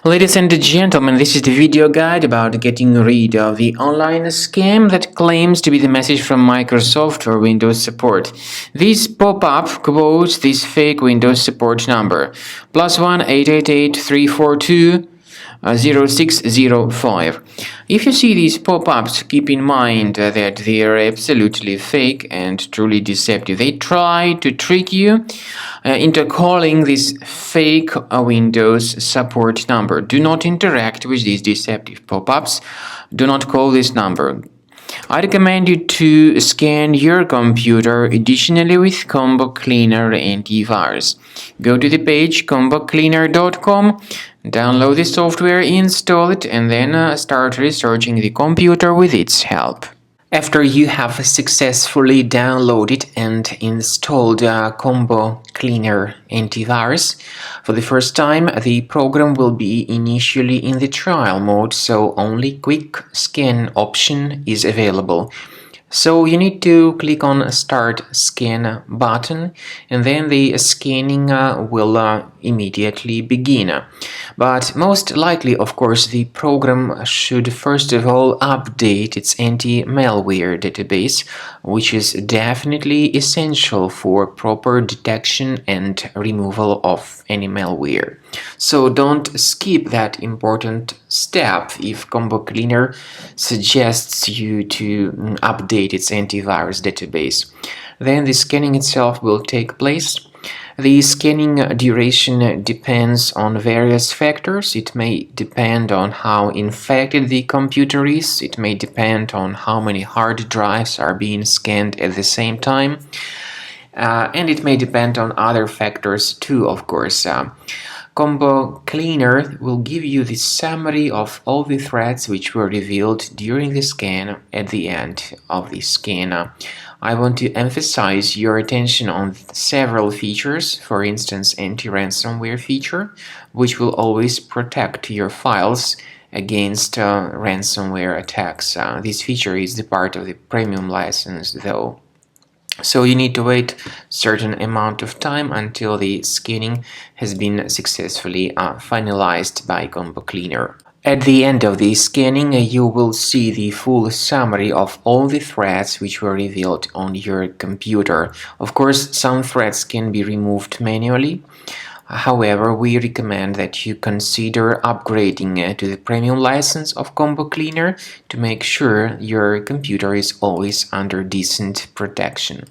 Ladies and gentlemen, this is the video guide about getting rid of the online scam that claims to be the message from Microsoft for Windows support. This pop-up quotes this fake Windows support number, +1 888 342 0605. If you see these pop-ups, keep in mind that they are absolutely fake and truly deceptive. They try to trick you into calling this fake Windows support number. Do not interact with these deceptive pop-ups. Do not call this number. I recommend you to scan your computer additionally with Combo Cleaner Antivirus. Go to the page combocleaner.com, download the software, install it, and then start researching the computer with its help. After you have successfully downloaded and installed Combo Cleaner Antivirus, for the first time the program will be initially in the trial mode, so only quick scan option is available. So you need to click on Start Scan button, and then the scanning will immediately begin. But most likely, of course, the program should first of all update its anti-malware database, which is definitely essential for proper detection and removal of any malware. So don't skip that important step if Combo Cleaner suggests you to update its antivirus database. Then the scanning itself will take place. The scanning duration depends on various factors. It may depend on how infected the computer is. It may depend on how many hard drives are being scanned at the same time. And it may depend on other factors too, of course. Combo Cleaner will give you the summary of all the threats which were revealed during the scan at the end of the scan. I want to emphasize your attention on several features, for instance, anti-ransomware feature, which will always protect your files against ransomware attacks. This feature is the part of the premium license, though. So you need to wait a certain amount of time until the scanning has been successfully finalized by Combo Cleaner. At the end of the scanning, you will see the full summary of all the threats which were revealed on your computer. Of course, some threats can be removed manually. However, we recommend that you consider upgrading to the premium license of Combo Cleaner to make sure your computer is always under decent protection.